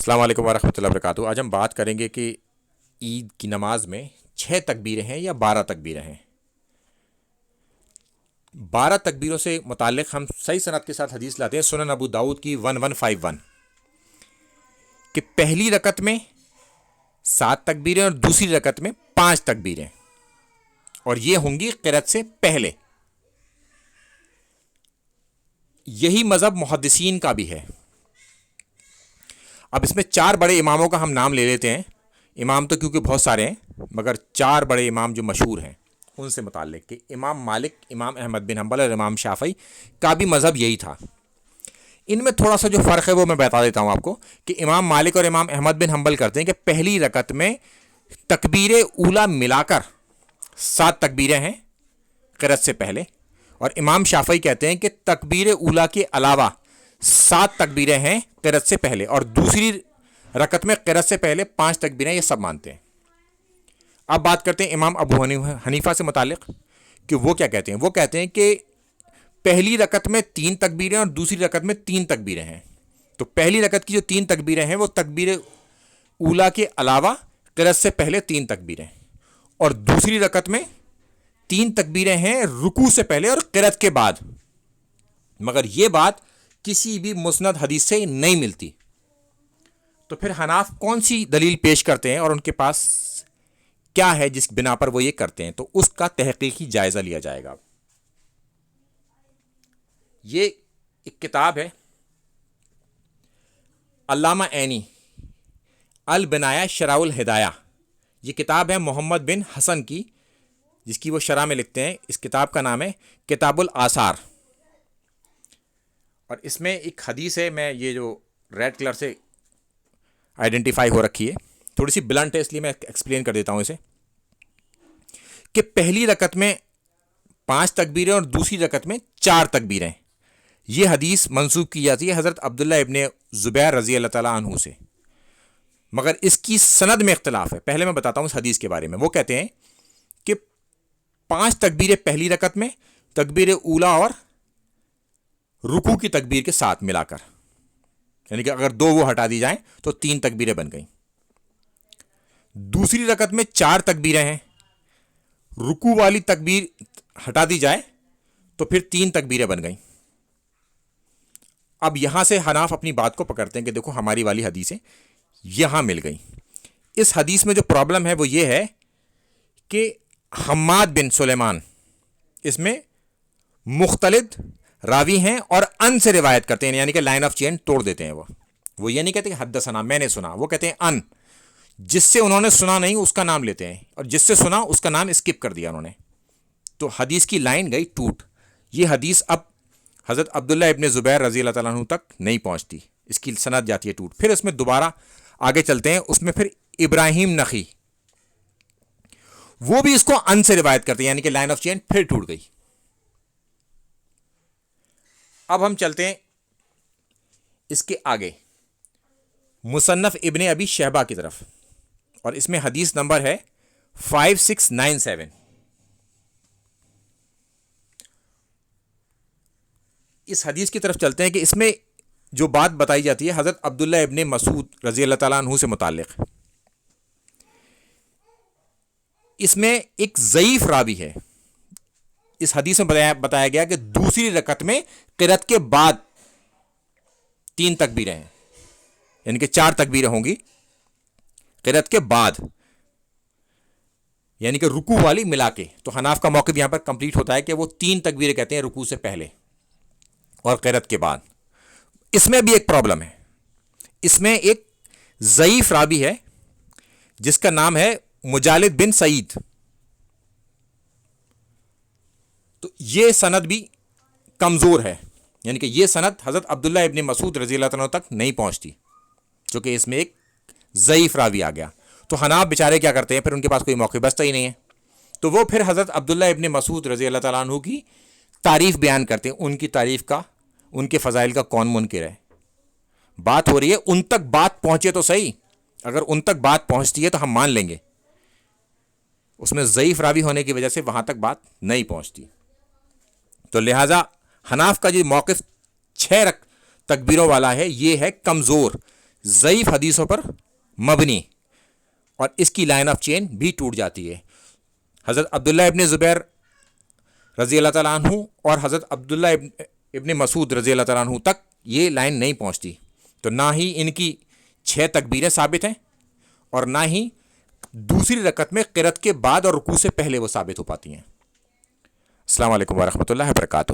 السلام علیکم ورحمۃ اللہ وبرکاتہ۔ آج ہم بات کریں گے کہ عید کی نماز میں 6 تکبیریں ہیں یا 12 تکبیریں ہیں۔ 12 تکبیروں سے متعلق ہم صحیح سند کے ساتھ حدیث لاتے ہیں سنن ابو داؤد کی 1151 کہ پہلی رکعت میں 7 تکبیریں اور دوسری رکعت میں 5 تکبیریں، اور یہ ہوں گی قرأت سے پہلے۔ یہی مذہب محدثین کا بھی ہے۔ اب اس میں 4 بڑے اماموں کا ہم نام لے لیتے ہیں۔ امام تو کیونکہ بہت سارے ہیں، مگر 4 بڑے امام جو مشہور ہیں ان سے متعلق کہ امام مالک، امام احمد بن حنبل اور امام شافعی کا بھی مذہب یہی تھا۔ ان میں تھوڑا سا جو فرق ہے وہ میں بتا دیتا ہوں آپ کو کہ امام مالک اور امام احمد بن حنبل کرتے ہیں کہ پہلی رکعت میں تکبیر اولا ملا کر 7 تکبیریں ہیں قرأت سے پہلے، اور امام شافعی کہتے ہیں کہ تکبیر اولا کے علاوہ 7 تکبیریں ہیں قرأت سے پہلے، اور دوسری رکعت میں قرأت سے پہلے 5 تکبیریں، یہ سب مانتے ہیں۔ اب بات کرتے ہیں امام ابو حنیفہ سے متعلق کہ وہ کیا کہتے ہیں۔ وہ کہتے ہیں کہ پہلی رکعت میں 3 تکبیریں اور دوسری رکعت میں 3 تکبیریں ہیں۔ تو پہلی رکعت کی جو 3 تکبیریں ہیں وہ تکبیر اولا کے علاوہ قرأت سے پہلے 3 تکبیریں، اور دوسری رکعت میں 3 تکبیریں ہیں رکوع سے پہلے اور قرأت کے بعد۔ مگر یہ بات کسی بھی مسند حدیث سے نہیں ملتی۔ تو پھر حناف کون سی دلیل پیش کرتے ہیں اور ان کے پاس کیا ہے جس بنا پر وہ یہ کرتے ہیں، تو اس کا تحقیقی جائزہ لیا جائے گا۔ یہ ایک کتاب ہے علامہ عینی البنایہ شرح الہدایہ، یہ کتاب ہے محمد بن حسن کی، جس کی وہ شرح میں لکھتے ہیں۔ اس کتاب کا نام ہے کتاب الآثار، اور اس میں ایک حدیث ہے، میں یہ جو ریڈ کلر سے آئیڈینٹیفائی ہو رکھی ہے، تھوڑی سی بلنٹ ہے اس لیے میں ایکسپلین کر دیتا ہوں اسے، کہ پہلی رکعت میں 5 تکبیریں اور دوسری رکعت میں 4 تکبیریں۔ یہ حدیث منسوب کی جاتی ہے حضرت عبداللہ ابن زبیر رضی اللہ تعالیٰ عنہ سے، مگر اس کی سند میں اختلاف ہے۔ پہلے میں بتاتا ہوں اس حدیث کے بارے میں۔ وہ کہتے ہیں کہ 5 تکبیریں پہلی رکعت میں، تکبیر اولا اور رکوع کی تکبیر کے ساتھ ملا کر، یعنی کہ اگر 2 وہ ہٹا دی جائیں تو 3 تکبیریں بن گئیں۔ دوسری رکعت میں 4 تکبیریں ہیں، رکوع والی تکبیر ہٹا دی جائے تو پھر 3 تکبیریں بن گئیں۔ اب یہاں سے حناف اپنی بات کو پکڑتے ہیں کہ دیکھو ہماری والی حدیثیں یہاں مل گئیں۔ اس حدیث میں جو پرابلم ہے وہ یہ ہے کہ حماد بن سلیمان اس میں مختلط راوی ہیں اور ان سے روایت کرتے ہیں، یعنی کہ لائن آف چین توڑ دیتے ہیں۔ وہ یہ نہیں کہتے کہ حدثنا میں نے سنا، وہ کہتے ہیں ان، جس سے انہوں نے سنا نہیں اس کا نام لیتے ہیں، اور جس سے سنا اس کا نام اسکپ کر دیا انہوں نے، تو حدیث کی لائن گئی ٹوٹ۔ یہ حدیث اب حضرت عبداللہ ابن زبیر رضی اللہ تعالیٰ عنہ تک نہیں پہنچتی، اس کی سند جاتی ہے ٹوٹ۔ پھر اس میں دوبارہ آگے چلتے ہیں، اس میں پھر ابراہیم نخی وہ بھی اس کو ان سے روایت کرتے ہیں، یعنی کہ لائن آف چین پھر ٹوٹ گئی۔ اب ہم چلتے ہیں اس کے آگے مصنف ابن ابی شیبہ کی طرف، اور اس میں حدیث نمبر ہے 5697۔ اس حدیث کی طرف چلتے ہیں کہ اس میں جو بات بتائی جاتی ہے حضرت عبداللہ ابن مسعود رضی اللہ تعالیٰ عنہ سے متعلق، اس میں ایک ضعیف راوی ہے۔ اس حدیث میں بتایا گیا کہ دوسری رکعت میں قرأت کے بعد 3 تکبیریں ہیں، یعنی کہ 4 تکبیریں ہوں گی قرأت کے بعد، یعنی کہ رکوع والی ملا کے۔ تو حناف کا موقف یہاں پر کمپلیٹ ہوتا ہے کہ وہ 3 تکبیریں کہتے ہیں رکوع سے پہلے اور قرأت کے بعد۔ اس میں بھی ایک پرابلم ہے، اس میں ایک ضعیف راوی ہے جس کا نام ہے مجالد بن سعید، تو یہ سند بھی کمزور ہے، یعنی کہ یہ سند حضرت عبداللہ ابن مسعود رضی اللہ عنہ تک نہیں پہنچتی، چونکہ اس میں ایک ضعیف راوی آ گیا۔ تو حناف بیچارے کیا کرتے ہیں، پھر ان کے پاس کوئی موقع بچتا ہی نہیں ہے، تو وہ پھر حضرت عبداللہ ابن مسعود رضی اللہ تعالیٰ عنہ کی تعریف بیان کرتے ہیں۔ ان کی تعریف کا، ان کے فضائل کا کون منکر ہے؟ بات ہو رہی ہے ان تک بات پہنچے تو صحیح، اگر ان تک بات پہنچتی ہے تو ہم مان لیں گے، اس میں ضعیف راوی ہونے کی وجہ سے وہاں تک بات نہیں پہنچتی۔ تو لہٰذا حناف کا جو موقف 6 تکبیروں والا ہے یہ ہے کمزور، ضعیف حدیثوں پر مبنی، اور اس کی لائن آف چین بھی ٹوٹ جاتی ہے۔ حضرت عبداللہ ابن زبیر رضی اللہ تعالیٰ عنہ اور حضرت عبداللہ ابن مسعود رضی اللہ تعالیٰ عنہ تک یہ لائن نہیں پہنچتی، تو نہ ہی ان کی 6 تکبیریں ثابت ہیں، اور نہ ہی دوسری رکعت میں قرأت کے بعد اور رکوع سے پہلے وہ ثابت ہو پاتی ہیں۔ السلام علیکم ورحمۃ اللہ وبرکاتہ۔